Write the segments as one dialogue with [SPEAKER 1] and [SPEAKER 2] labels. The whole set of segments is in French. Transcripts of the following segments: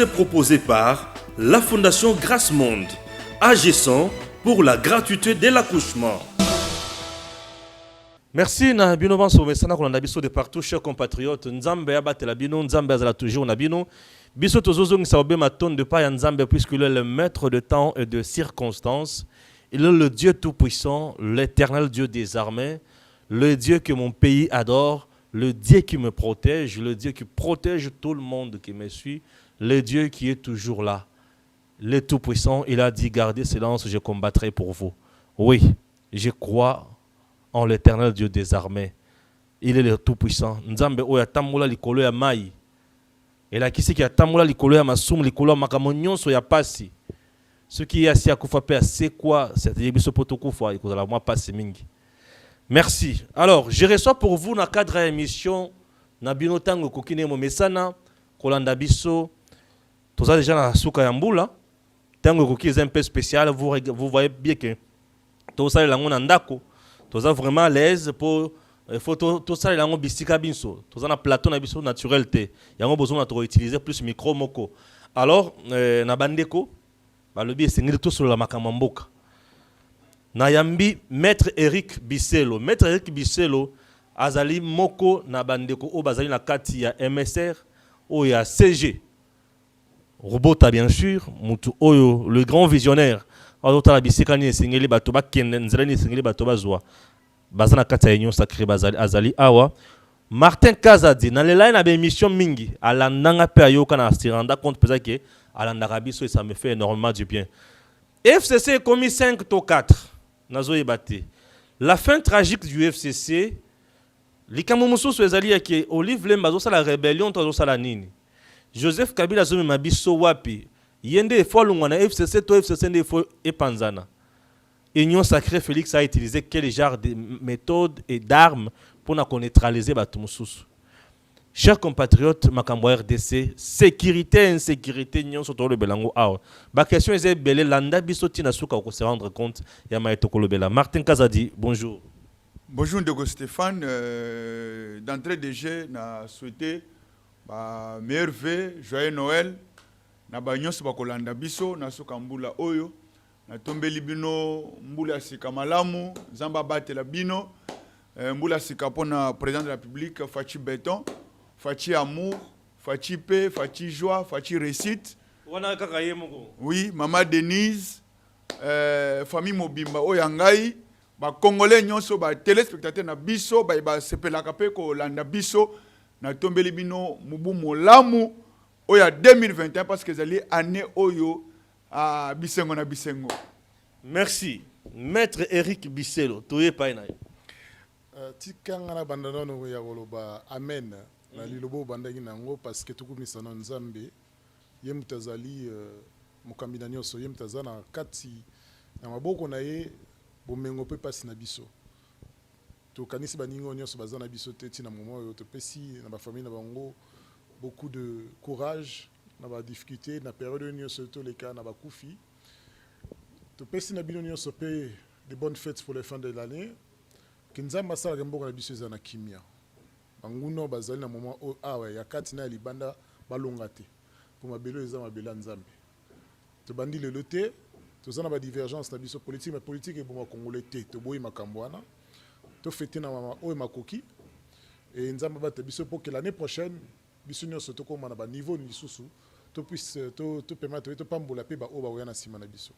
[SPEAKER 1] vous est proposé par la Fondation Grâce Monde, agissant pour la gratuité de l'accouchement.
[SPEAKER 2] Merci na bino banso mesana ko na biso de partout chers compatriotes. Nzambe abatela bino, Nzambe azala toujours na bino. Biso tozozongisa obe matonde de pa ya Nzambe puisqu'il est le maître de temps et de circonstances. Il est le Dieu tout-puissant, l'éternel Dieu des armées, le Dieu que mon pays adore, le Dieu qui me protège, le Dieu qui protège tout le monde qui me suit, le Dieu qui est toujours là. Le tout-puissant, il a dit gardez silence, je combattrai pour vous. Oui, je crois en l'éternel Dieu des armées. Il est le tout-puissant. Nzambe oya tamula likolo ya mai. Et qui c'est qui a tamula likolo ya masum likolo makambo nyonso ya pasi. Ce qui est assis à kufa pe c'est quoi? C'est biso poto kufa ikozala moi pasi mingi. Merci. Alors, je reçois pour vous dans le cadre de l'émission na bino tango kokine mo mesana kolanda biso. Toza déjà na suka ya mbula. Tango koki est un peu spécial, vous voyez bien que tout ça est en ndako. Tout ça vraiment à l'aise pour photo tout ça est en bisika binso. Tout ça na plateau na biso naturel té. Il y a besoin de utiliser plus micro moko. Alors na bandeko ba lobi esengeli tout sur la makamamboka. Na yambi maître Eric Bisselo. Maître Eric Bisselo azali moko na bandeko o bazali na kati ya MSR o ya CG. Robota bien sûr, mutu oyo le grand visionnaire. Azota la bisika ni esengeli bato ba kende nzela ni esengeli bato bazwa. Bazana kata union sacré bazali azali awa. Martin Kazadi na lela na émission mingi alandanga pe ayoka na se renda compte pesa que alandaka biso et ça me fait énormément du bien. FCC est commis 5 to 4. Nazo yebate. La fin tragique du FCC, likambo mususu ezali yake Olive Lemba zo sala rébellion to zo sala nini. Joseph Kabila zo mema biso wapi. Yende efo na FCC to FCC nde efo epanzana. Union sacrée Félix a utilisé quel genre de méthodes et d'armes pour neutraliser bato mususu. Chers compatriotes, makambo RDC, sécurité, insécurité, nyon soto le belango awa. Ba question est belé landa biso tina suka ko se rendre compte ya maïto kolobela. Martin Kazadi, bonjour.
[SPEAKER 3] Bonjour Ndeko Stéphane, d'entrée de jeu na souhaité meilleurs vœux, joyeux Noël. Na ba nyonso ba kolanda biso na suka mbula oyo. Na tombeli bino mbula sika malamu, zamba batela bino. Mbula sika pona président de la République Fachi Béton. Fachi amour, Fachi paix, Fachi joie, Fachi réussite. Oui, Maman Denise, famille Mobimba Oyangai, ba Congolais nyonso ba téléspectateurs na biso, ba sepelaka pe ko landa biso na tombeli bino mubu molamu oya 2021 parce que zali année oyo a bisengo na bisengo.
[SPEAKER 2] Merci. Maître Eric Bisselo, toye paina.
[SPEAKER 4] Tikanga na bandana no ya koloba amen. Na lilobo bandaki nango parce que tukumisa na Nzambe yemtazali mukambina nyonso yemtazana kati na maboko na ye bomengo pe pasi na biso to kanisi baningo nyonso bazana biso teti na moment oyo to pesi na ba famille na bango beaucoup de courage na ba difficulté na période nyonso to les cas na ba kufi to pesi na bino nyonso pe de bonnes fêtes pour les fins de l'année kinzamba sala mboka na biso zana kimia. Banguno bazali na moment awa ya kati na libanda balonga te pour mabelo eza mabela Nzambe to bandi le loté to zana ba divergence na biso politique mais politique e bon congolais te to boyi makambo wana to fêter na mama o makoki et Nzambe ba te biso pour que l'année prochaine biso nyonso to koma na ba niveau lisusu to puisse to permettre to pambola pe ba o ba oyana sima na biso.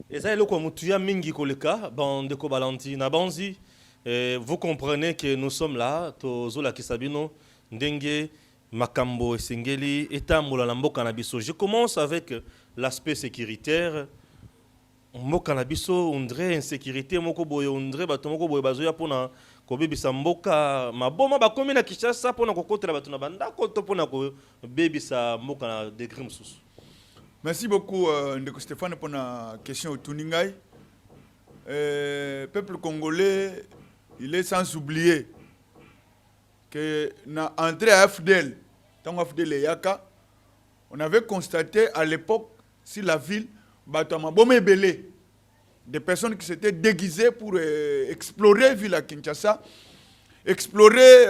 [SPEAKER 2] Eza eloko mutu ya mingi koleka bande ko balanti na banzi. Vous comprenez que nous sommes là, Tozola Kisabino, Ndenge, Makambo et Sengeli, Etambola Lambo Canabiso. Je commence avec l'aspect sécuritaire. Mo Canabiso, on dirait insécurité, Moko Boye, on dirait Batomoko Boye Bazoya Pona, Kobe Bisamboka, Maboma Bakomi na Kishasa, Pona Kokote la Batuna Banda, Koto Pona Baby Sa Moka de Grimsus.
[SPEAKER 3] Merci beaucoup, Ndeko Stéphane, pour la question au Tuningai. Peuple congolais, il est sans oublier que na entrée à FDL, tant FDL et Yaka, on avait constaté à l'époque, si la ville, des personnes qui s'étaient déguisées pour explorer la ville à Kinshasa, explorer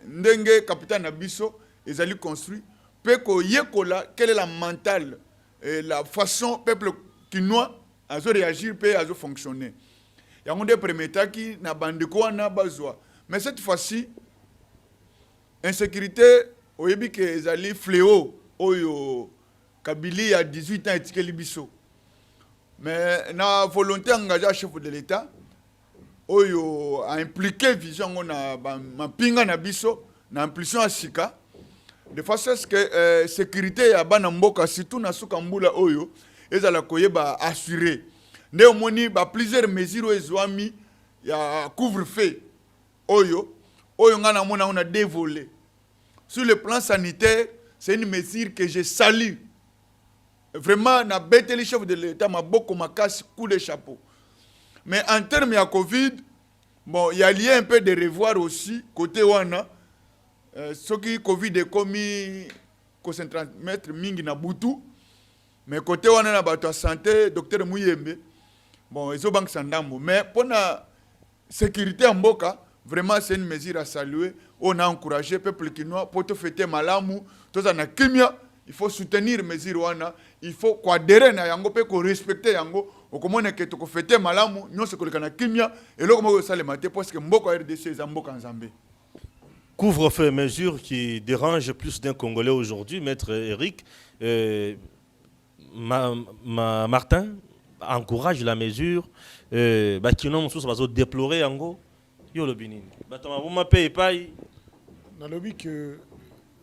[SPEAKER 3] Ndenge, capitaine Abisso, ils allaient construire quelle est la mentale et la façon peuple kinois a réagir et a fonctionner. Il y a des premiers qui na bande quoi na bazwa. Mais cette fois-ci, insécurité, oyebi que ezali fléau oyo Kabili a 18 ans et libiso. Mais na volonté engagée chef de l'État oyo a impliqué vision na ma pinga na biso na impulsion à sika de façon à ce que sécurité ya bana mboka surtout na sukambula oyo ezala koyeba assurer nde omoni ba plusieurs mesures ezwami ya couvre-feu oyo ngana mona on a dévolé sur le plan sanitaire. C'est une mesure que je salue vraiment. Na bête les chefs de l'État m'a beaucoup ma casse coup de chapeau. Mais en termes de Covid, bon, il y a lié un peu de revoir aussi côté wana ce qui Covid est commis concentramètre mingi na butu. Mais côté wana na bato santé docteur Muyembe, bon, ils ont banque sandambo. Mais pour la sécurité en Boka, vraiment c'est une mesure à saluer. On a encouragé le peuple kinois pour te fêter malamu, tout ça na kimia. Il faut soutenir mesure wana, il faut adhérer na yango pe ko respecter yango. Okomone ke to ko fêter malamu, nyonso ko lekana kimia et là comment ça le maté parce que mboko RDC za mboka nzambe.
[SPEAKER 2] Couvre-feu, mesure qui dérange plus d'un Congolais aujourd'hui, maître Eric. Martin encourage la mesure. Qui non sous va déplorer yango. Yo le binin. Batama vous m'appelez pas.
[SPEAKER 4] Dans le but que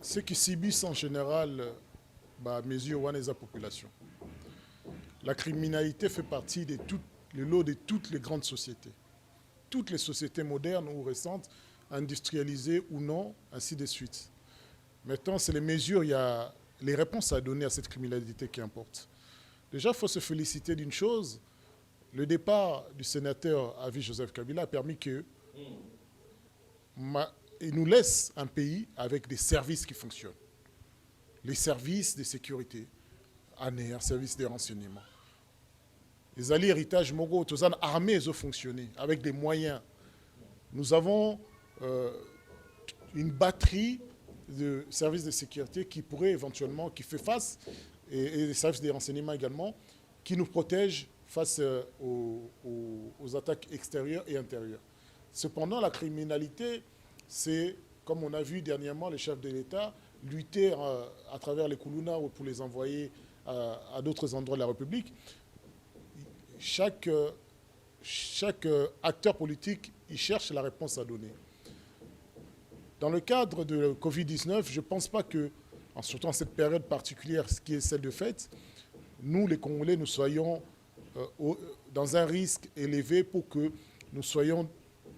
[SPEAKER 4] ceux qui subissent en général mesure wana la population. La criminalité fait partie de le lot de toutes les grandes sociétés. Toutes les sociétés modernes ou récentes, industrialisées ou non, ainsi de suite. Maintenant, c'est les mesures, il y a les réponses à donner à cette criminalité qui importe. Déjà, il faut se féliciter d'une chose. Le départ du sénateur Avi Joseph Kabila a permis que il nous laisse un pays avec des services qui fonctionnent. Les services de sécurité, ANER, services de renseignement. Les alliés héritage Mogo, tous les armées ont fonctionné avec des moyens. Nous avons une batterie de services de sécurité qui pourrait éventuellement, qui fait face, et des services de renseignement également, qui nous protègent face aux attaques extérieures et intérieures. Cependant, la criminalité, c'est, comme on a vu dernièrement, les chefs de l'État lutter à travers les Koulouna pour les envoyer à d'autres endroits de la République. Chaque acteur politique, il cherche la réponse à donner. Dans le cadre de Covid-19, je ne pense pas que, surtout en cette période particulière, ce qui est celle de fête, nous, les Congolais, nous soyons dans un risque élevé pour que nous soyons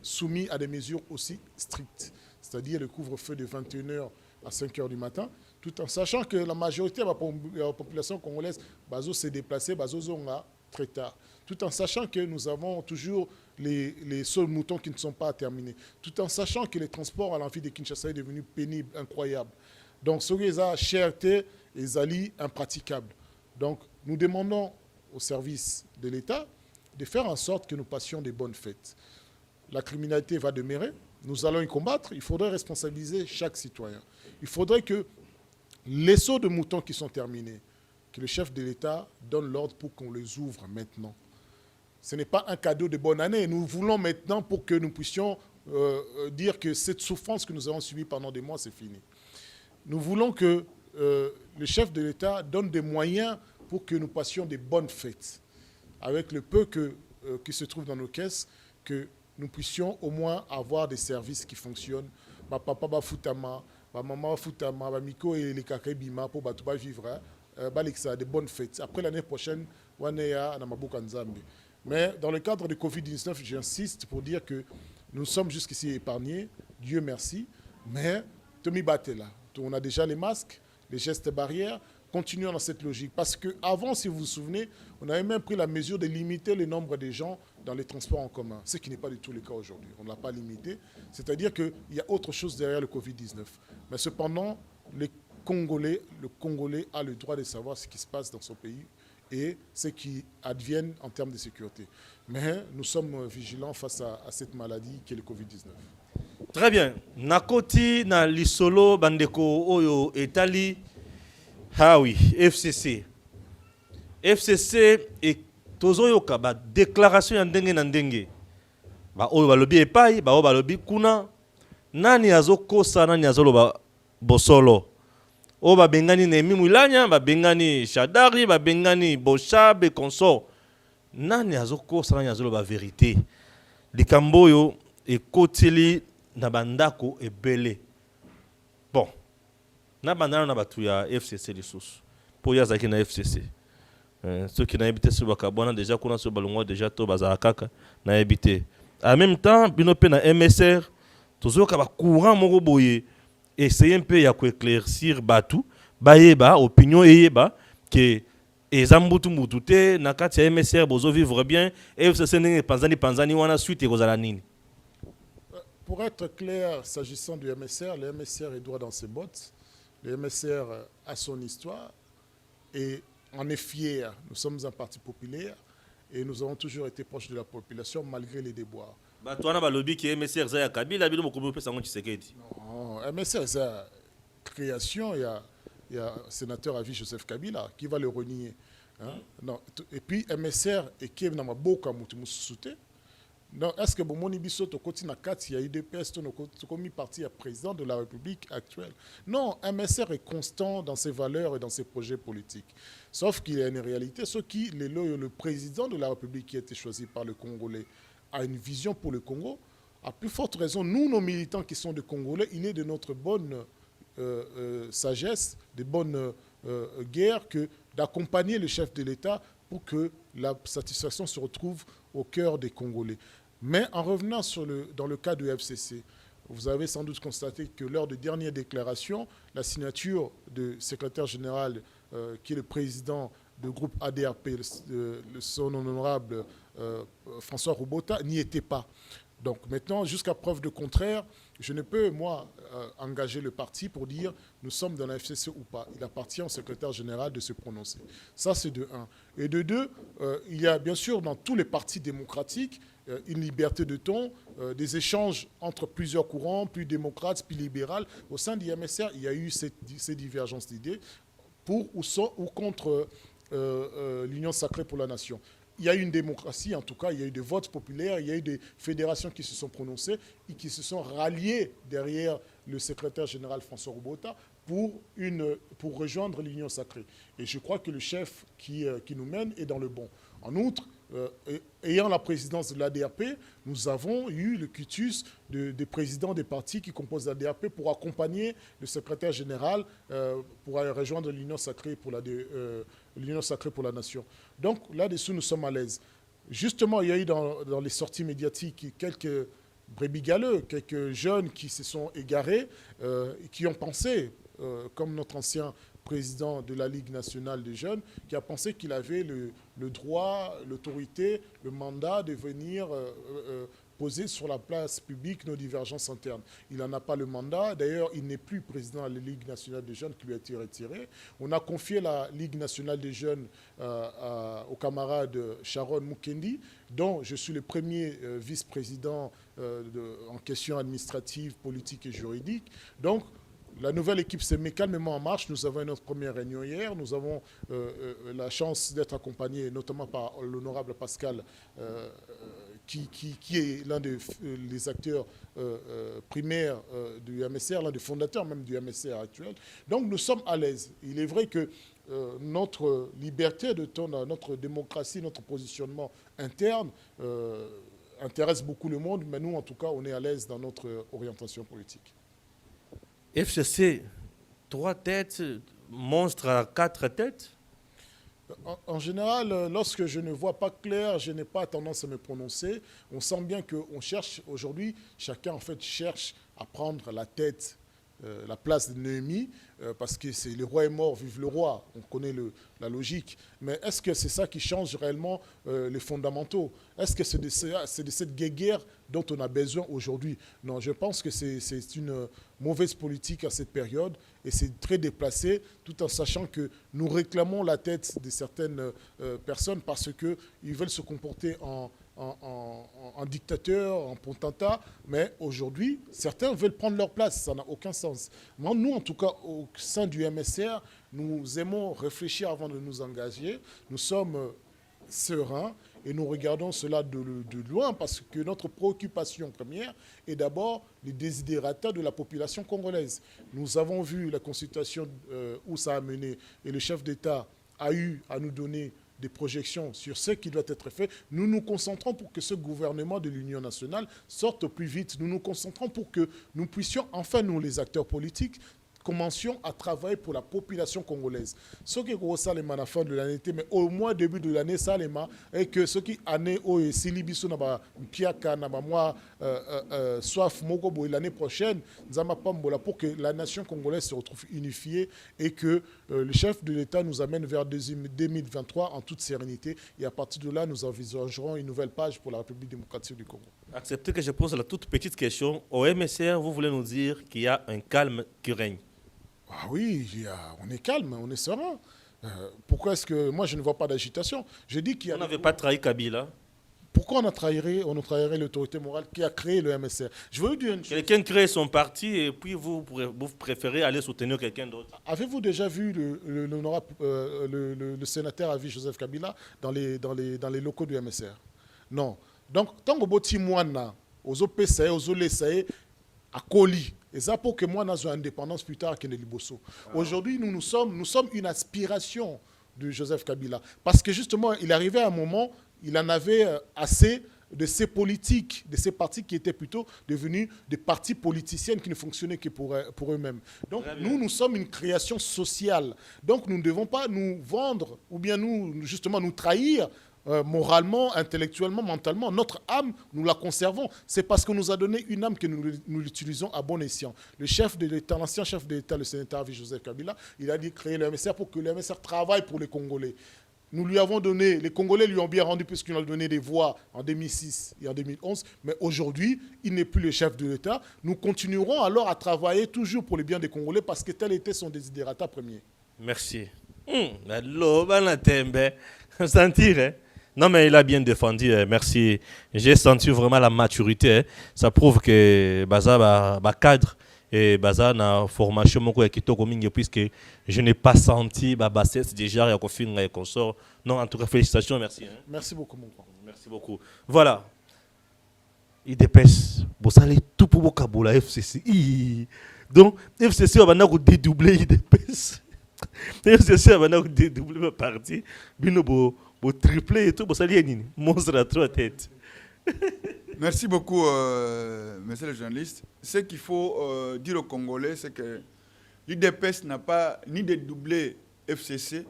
[SPEAKER 4] soumis à des mesures aussi strictes, c'est-à-dire le couvre-feu de 21h à 5h du matin, tout en sachant que la majorité de la population congolaise se déplacer très tard, tout en sachant que nous avons toujours les seuls moutons qui ne sont pas terminés, tout en sachant que les transports à l'envie de Kinshasa est devenu pénible, incroyable. Donc, ce qui est cherté et alliés impraticable. Donc, nous demandons au service de l'État de faire en sorte que nous passions des bonnes fêtes. La criminalité va demeurer, nous allons y combattre, il faudrait responsabiliser chaque citoyen. Il faudrait que les sauts de moutons qui sont terminés, que le chef de l'État donne l'ordre pour qu'on les ouvre maintenant. Ce n'est pas un cadeau de bonne année. Nous voulons maintenant pour que nous puissions dire que cette souffrance que nous avons subie pendant des mois, c'est fini. Nous voulons que le chef de l'État donne des moyens pour que nous passions des bonnes fêtes. Avec le peu qui se trouve dans nos caisses, que nous puissions au moins avoir des services qui fonctionnent. Ma papa va foutama, ma maman va foutama, ma miko et les kakebima pour batouba vivre. Des bonnes fêtes. Après l'année prochaine, Waneya Namabuka Nzambe. Mais dans le cadre du Covid-19, j'insiste pour dire que nous sommes jusqu'ici épargnés, Dieu merci. Mais Tomi Batela, on a déjà les masques, les gestes barrières. Continuons dans cette logique. Parce qu'avant, si vous vous souvenez, on avait même pris la mesure de limiter le nombre de gens dans les transports en commun, ce qui n'est pas du tout le cas aujourd'hui. On ne l'a pas limité. C'est-à-dire qu'il y a autre chose derrière le Covid-19. Mais cependant, le Congolais a le droit de savoir ce qui se passe dans son pays et ce qui advienne en termes de sécurité. Mais nous sommes vigilants face à cette maladie qui est le Covid-19.
[SPEAKER 2] Très bien. Nakoti na lisolo bandeko oyo etali Ah oui, FCC. FCC et tozoyoka ba déclaration ya ndenge na ndenge. Ba oyo balobi epai, ba oyo balobi kuna. Nani azokosa nani azoloba bosolo. O ba bengani Nehemi Mwilanya, ba bengani Shadari, ba bengani Boshab et consort. Nani azokosa nani azoloba vérité. Likambo yo ekoteli na bandako ebele. Bon. Na bandana na batu ya FCC lisusu. Po ya zaki na FCC. Ceux qui n'ont habité sur Bakabona déjà qu'on a sur Balongo déjà to bazakaka na habité. En même temps, bino pe na MSR, toujours ka ba courant moko boye essayer un peu ya ko éclaircir batu, bayeba opinion eyeba que ezambutu mutute na kati ya MSR bozo vivre bien et FCC ne panzani wana suite ekozala nini.
[SPEAKER 4] Pour être clair, s'agissant du MSR, le MSR est droit dans ses bottes. Le MSR a son histoire et on est fiers. Nous sommes un parti populaire et nous avons toujours été proches de la population malgré les déboires.
[SPEAKER 2] Toi, on a lobby qui est MSR Zaya Kabila, il
[SPEAKER 4] non, MSR, c'est la création. Il y a un sénateur à vie, Joseph Kabila, qui va le renier. Hein? Non. Et puis MSR et Kev n'a pas beaucoup à mouter. Donc, est-ce que Bomoni Bisso, il y a eu des pestes, comme parti à président de la République actuelle? Non, MSR est constant dans ses valeurs et dans ses projets politiques. Sauf qu'il y a une réalité, ce qui, le président de la République qui a été choisi par le Congolais a une vision pour le Congo. À plus forte raison, nous, nos militants qui sont des Congolais, il est de notre bonne sagesse, de bonne guerre que d'accompagner le chef de l'État pour que la satisfaction se retrouve au cœur des Congolais. Mais en revenant dans le cas du FCC, vous avez sans doute constaté que lors des dernières déclarations, la signature du secrétaire général, qui est le président du groupe ADRP, son honorable François Roubota, n'y était pas. Donc maintenant, jusqu'à preuve de contraire, je ne peux, moi, engager le parti pour dire nous sommes dans la FCC ou pas. Il appartient au secrétaire général de se prononcer. Ça, c'est de un. Et de deux, il y a bien sûr dans tous les partis démocratiques une liberté de ton, des échanges entre plusieurs courants, plus démocrates, plus libérales. Au sein du MSR, il y a eu ces divergences d'idées pour ou contre l'Union sacrée pour la nation. Il y a eu une démocratie, en tout cas, il y a eu des votes populaires, il y a eu des fédérations qui se sont prononcées et qui se sont ralliées derrière le secrétaire général François Roubota pour rejoindre l'Union sacrée. Et je crois que le chef qui nous mène est dans le bon. En outre, ayant la présidence de l'ADRP, nous avons eu le quitus des présidents des partis qui composent l'ADRP pour accompagner le secrétaire général pour aller rejoindre l'Union sacrée pour la nation. Donc là-dessus, nous sommes à l'aise. Justement, il y a eu dans les sorties médiatiques quelques brebis galeux, quelques jeunes qui se sont égarés, qui ont pensé, comme notre ancien président de la Ligue nationale des jeunes, qui a pensé qu'il avait le droit, l'autorité, le mandat de venir poser sur la place publique nos divergences internes. Il n'en a pas le mandat. D'ailleurs, il n'est plus président de la Ligue nationale des jeunes qui lui a été retiré. On a confié la Ligue nationale des jeunes au camarade Sharon Mukendi, dont je suis le premier vice-président en questions administratives, politiques et juridiques. Donc, la nouvelle équipe se met calmement en marche. Nous avons notre première réunion hier. Nous avons la chance d'être accompagnés notamment par l'honorable Pascal, qui est l'un des acteurs primaires du MSR, l'un des fondateurs même du MSR actuel. Donc nous sommes à l'aise. Il est vrai que notre liberté de ton, notre démocratie, notre positionnement interne intéresse beaucoup le monde, mais nous, en tout cas, on est à l'aise dans notre orientation politique.
[SPEAKER 2] FCC, 3 têtes, monstre à 4 têtes?
[SPEAKER 4] En général, lorsque je ne vois pas clair, je n'ai pas tendance à me prononcer. On sent bien qu'on cherche, aujourd'hui, chacun en fait cherche à prendre la tête, la place de Néhémie, parce que c'est le roi est mort, vive le roi. On connaît la logique. Mais est-ce que c'est ça qui change réellement les fondamentaux? Est-ce que c'est de cette guéguerre dont on a besoin aujourd'hui? Non, je pense que c'est une mauvaise politique à cette période et c'est très déplacé, tout en sachant que nous réclamons la tête de certaines personnes parce qu'ils veulent se comporter en en dictateur, en potentat, mais aujourd'hui, certains veulent prendre leur place, ça n'a aucun sens. Moi, nous, en tout cas, au sein du MSR, nous aimons réfléchir avant de nous engager, nous sommes sereins et nous regardons cela de loin parce que notre préoccupation première est d'abord les désidératas de la population congolaise. Nous avons vu la consultation où ça a mené et le chef d'État a eu à nous donner des projections sur ce qui doit être fait. Nous nous concentrons pour que ce gouvernement de l'Union nationale sorte au plus vite. Nous nous concentrons pour que nous puissions, enfin nous les acteurs politiques, commencions à travailler pour la population congolaise. Ce qui est ça à la fin de l'année, mais au moins début de l'année, ça et que ce qui année au Silibiso na piaka na moi soif mogobo l'année prochaine, Zamapambola pour que la nation congolaise se retrouve unifiée et que le chef de l'État nous amène vers 2023 en toute sérénité et à partir de là, nous envisagerons une nouvelle page pour la République démocratique du Congo.
[SPEAKER 2] Acceptez que je pose la toute petite question. Au MSR, vous voulez nous dire qu'il y a un calme qui règne?
[SPEAKER 4] Ah oui, on est calme, on est serein. Pourquoi est-ce que moi je ne vois pas d'agitation? Je dis qu'il y a.
[SPEAKER 2] On n'avait pas trahi Kabila.
[SPEAKER 4] Pourquoi on trahirait l'autorité morale qui a créé le MSR? Je veux dire une chose.
[SPEAKER 2] Quelqu'un crée son parti et puis vous préférez aller soutenir quelqu'un d'autre.
[SPEAKER 4] Avez-vous déjà vu le sénateur à vie Joseph Kabila dans les locaux du MSR? Non. Donc, tant que boti moana, aux OPSA, aux OLSA, à Koli, et ça pour que moi, j'ai une indépendance plus tard que Liboso. Aujourd'hui, nous sommes une aspiration de Joseph Kabila. Parce que justement, il arrivait à un moment, il en avait assez de ces politiques, de ces partis qui étaient plutôt devenus des partis politiciennes qui ne fonctionnaient que pour eux-mêmes. Donc nous sommes une création sociale. Donc nous ne devons pas nous vendre ou bien nous trahir moralement, intellectuellement, mentalement. Notre âme, nous la conservons. C'est parce qu'on nous a donné une âme que nous l'utilisons à bon escient. Le chef de l'État, l'ancien chef de l'État, le sénateur Joseph Kabila, il a dit créer le MSR pour que le MSR travaille pour les Congolais. Nous lui avons donné, les Congolais lui ont bien rendu puisqu'il a donné des voix en 2006 et en 2011, mais aujourd'hui, il n'est plus le chef de l'État. Nous continuerons alors à travailler toujours pour le bien des Congolais parce que tel était son désidérata premier.
[SPEAKER 2] Merci. Sentir, hein? Non, mais il a bien défendu, merci. J'ai senti vraiment la maturité. Hein. Ça prouve que Baza va cadre et Baza na formation moko ya kitoko mingi puisque je n'ai pas senti bassesse déjà ya kofinga et consort. Non, en tout cas félicitations, merci. Hein.
[SPEAKER 4] Merci beaucoup mon grand.
[SPEAKER 2] Merci beaucoup. Voilà. Il dépêche. Bon ça allait tout pour Bokabola FCC. Donc FCC va maintenant dédoubler il dépêche. FCC va maintenant dédoubler ma partie. Bino bo triplé et tout, ça lié nini. Monstre à trois têtes.
[SPEAKER 3] Merci beaucoup, monsieur le journaliste. Ce qu'il faut dire aux Congolais, c'est que l'UDPS n'a pas ni dédoublé FCC,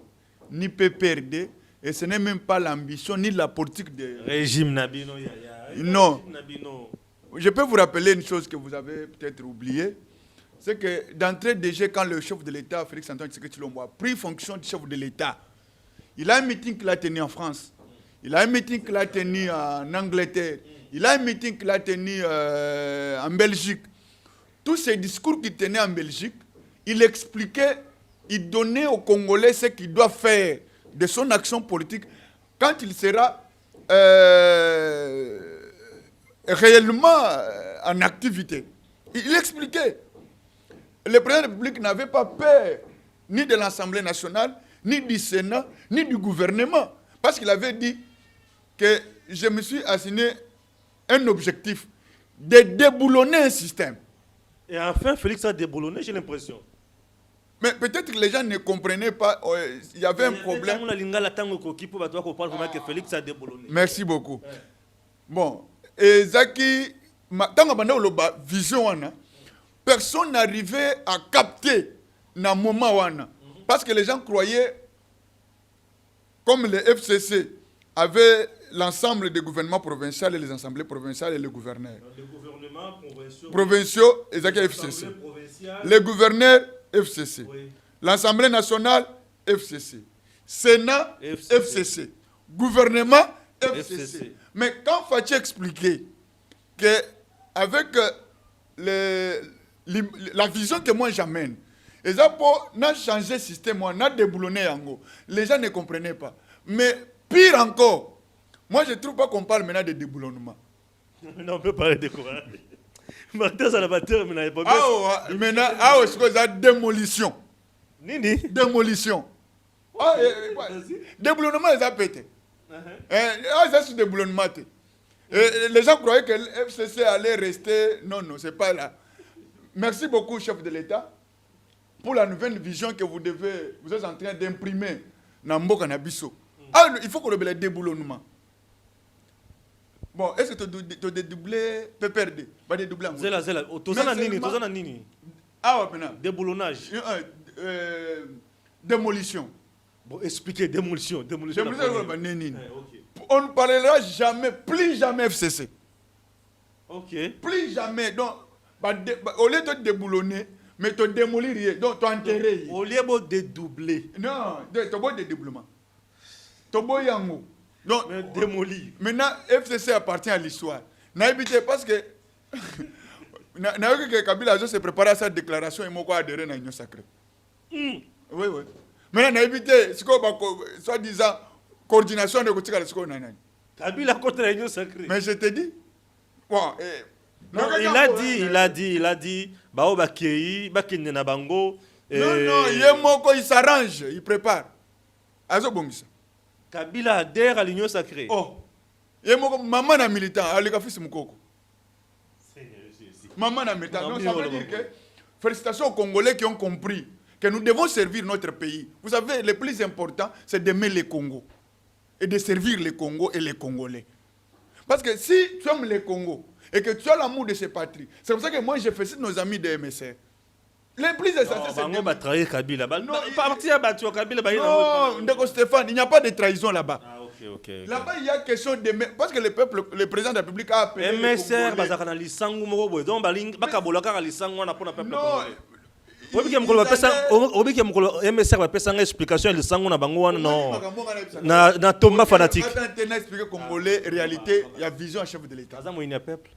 [SPEAKER 3] ni PPRD, et ce n'est même pas l'ambition, ni la politique de...
[SPEAKER 2] Régime Nabino.
[SPEAKER 3] Non. Je peux vous rappeler une chose que vous avez peut-être oubliée, c'est que d'entrée de jeu, quand le chef de l'État, Félix Antoine Tshisekedi Tshilombo, a pris fonction du chef de l'État, il a un meeting qu'il a tenu en France, il a un meeting qu'il a tenu en Angleterre, il a un meeting qu'il a tenu en Belgique. Tous ces discours qu'il tenait en Belgique, il expliquait, il donnait aux Congolais ce qu'il doit faire de son action politique quand il sera réellement en activité. Il expliquait. Le président de la République n'avait pas peur ni de l'Assemblée nationale, ni du Sénat, ni du gouvernement. Parce qu'il avait dit que je me suis assigné un objectif de déboulonner un système.
[SPEAKER 2] Et enfin, Félix a déboulonné, j'ai l'impression.
[SPEAKER 3] Mais peut-être que les gens ne comprenaient pas, il y avait un problème. Merci beaucoup. Bon, et Zaki, vision, personne n'arrivait à capter dans le moment. Parce que les gens croyaient, comme le FCC avait l'ensemble des gouvernements provinciaux et les assemblées provinciales et les gouverneurs.
[SPEAKER 2] Les gouvernements
[SPEAKER 3] provinciaux et FCC. Les gouverneurs FCC. Oui. L'Assemblée nationale FCC. Sénat FCC. Gouvernement FCC. Mais quand Fatih expliquait qu'avec la vision que moi j'amène, et ça pour changer le système, on a déboulonné Yango. Les gens ne comprenaient pas. Mais pire encore, Moi, je ne trouve pas qu'on parle maintenant de déboulonnement.
[SPEAKER 2] Non, on peut parler de quoi? Martin Salvateur, mais pas
[SPEAKER 3] Ah, maintenant, c'est quoi ça? Démolition.
[SPEAKER 2] Nini?
[SPEAKER 3] Démolition. Déboulonnement, ils ont pété. Ça, c'est déboulonnement. Les gens croyaient que le FCC allait rester. Non, c'est pas là. Merci beaucoup, chef de l'État, pour la nouvelle vision que vous êtes en train d'imprimer dans Mboka Nabiso. Il faut qu'on le déboulonnement. Bon, est-ce que tu as dédoublé PPRD? Pas dédoublé en
[SPEAKER 2] Zela, Tozana Nini.
[SPEAKER 3] Ah, maintenant.
[SPEAKER 2] Déboulonnage.
[SPEAKER 3] Démolition.
[SPEAKER 2] Bon, expliquez, démolition.
[SPEAKER 3] On ne parlera jamais, plus jamais FCC.
[SPEAKER 2] Ok.
[SPEAKER 3] Plus jamais. Donc, au lieu de déboulonner, mais tu démolir rien. Donc, tu enterrer.
[SPEAKER 2] Au lieu de dédoubler.
[SPEAKER 3] Non, tu as beau dédoublement. Tu as beau yango. Donc,
[SPEAKER 2] démoli.
[SPEAKER 3] Maintenant, FCC appartient à l'histoire. Parce que Kabila se prépare à sa déclaration et m'a adhéré à l'Union sacrée. Oui. Maintenant, soi-disant, coordination de Kotika.
[SPEAKER 2] Kabila contre l'Union sacrée.
[SPEAKER 3] Mais je te dis. Bon,
[SPEAKER 2] non, il a dit, Bao Bakei, Bakene Nabango.
[SPEAKER 3] Non, il s'arrange, il prépare. Azo Bongisa.
[SPEAKER 2] Kabila adhère à l'Union sacrée.
[SPEAKER 3] Oh. Maman est militant, elle a fait son coco. Maman est militant. Donc ça veut dire que félicitations aux Congolais qui ont compris que nous devons servir notre pays. Vous savez, le plus important, c'est d'aimer les Congos. Et de servir les Congos et les Congolais. Parce que si tu aimes les Congos et que tu as l'amour de ces patries, c'est pour ça que moi je félicite nos amis de MSR. Les plus essentiels, c'est
[SPEAKER 2] de trahir Kabila. Non,
[SPEAKER 3] Stéphane, il n'y a pas de trahison là-bas.
[SPEAKER 2] Ah, ok.
[SPEAKER 3] Là-bas, il y a question de... Parce que le peuple, le président de la République a appelé...
[SPEAKER 2] MSR, donc MSR va faire une explication à l'isang na bango non na tomba fanatique.
[SPEAKER 3] Maintenant expliquer congolais réalité, il y a vision à chef de l'État.
[SPEAKER 2] Azam une peuple.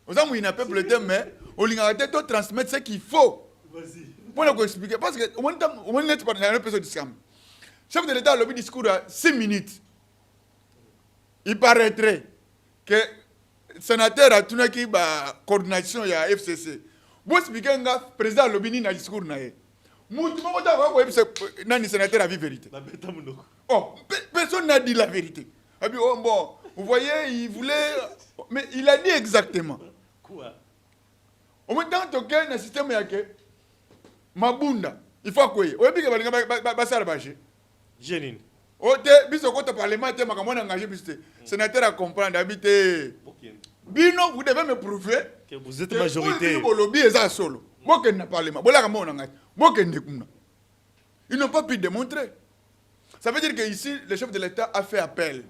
[SPEAKER 3] Azam une peuple le mais on lui doit transmettre ce qu'il faut. Vas-y. Pour nous expliquer parce que au moins net par la personne du scam. Chef de l'État a le discours à 6 minutes. Il paraîtrait que le sénateur a tenu qui ba coordination ya FCC. Vous expliquez nga président Lobini na discours na ye. Nani sénateur a vu vérité. Oh, personne n'a dit la vérité. Bon, vous voyez, il voulait... Mais il a dit exactement.
[SPEAKER 2] Quoi?
[SPEAKER 3] Au même temps, tu as un système qui est... Mabunda. Il faut quoi? Vous voyez que ça va se
[SPEAKER 2] Génine.
[SPEAKER 3] Oh, biso kota parlement te makamona engagé biste. Sénateur à comprendre habiter. Bino, vous devez me prouver
[SPEAKER 2] que vous êtes majorité.
[SPEAKER 3] Ils n'ont pas pu démontrer. Ça veut dire qu'ici, le chef de l'État a fait appel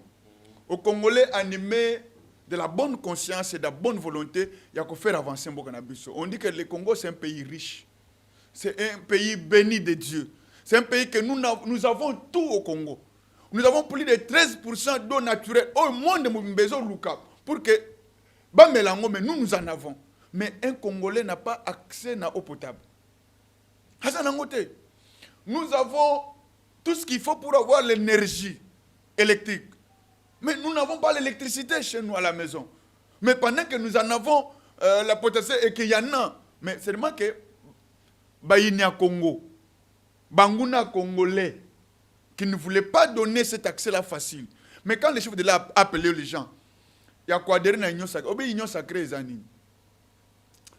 [SPEAKER 3] aux Congolais animés de la bonne conscience et de la bonne volonté. Il y a qu'à faire avancer Mbokanabiso. On dit que le Congo, c'est un pays riche. C'est un pays béni de Dieu. C'est un pays que nous avons tout au Congo. Nous avons plus de 13% d'eau naturelle au monde de Mbembezo Luka. Pour que, mais nous en avons. Mais un Congolais n'a pas accès à l'eau potable. Nous avons tout ce qu'il faut pour avoir l'énergie électrique. Mais nous n'avons pas l'électricité chez nous à la maison. Mais pendant que nous en avons la potentiel et qu'il y en a, mais seulement que Baïnia Congo, Banguna Congolais, qui ne voulaient pas donner cet accès-là facile. Mais quand les chefs de l'État appelaient les gens, il y a quoi derrière l'Union sacrée? L'Union sacrée, les amis.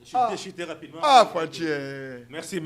[SPEAKER 2] Chuter rapidement.
[SPEAKER 3] Ah, Fatih.
[SPEAKER 2] Merci.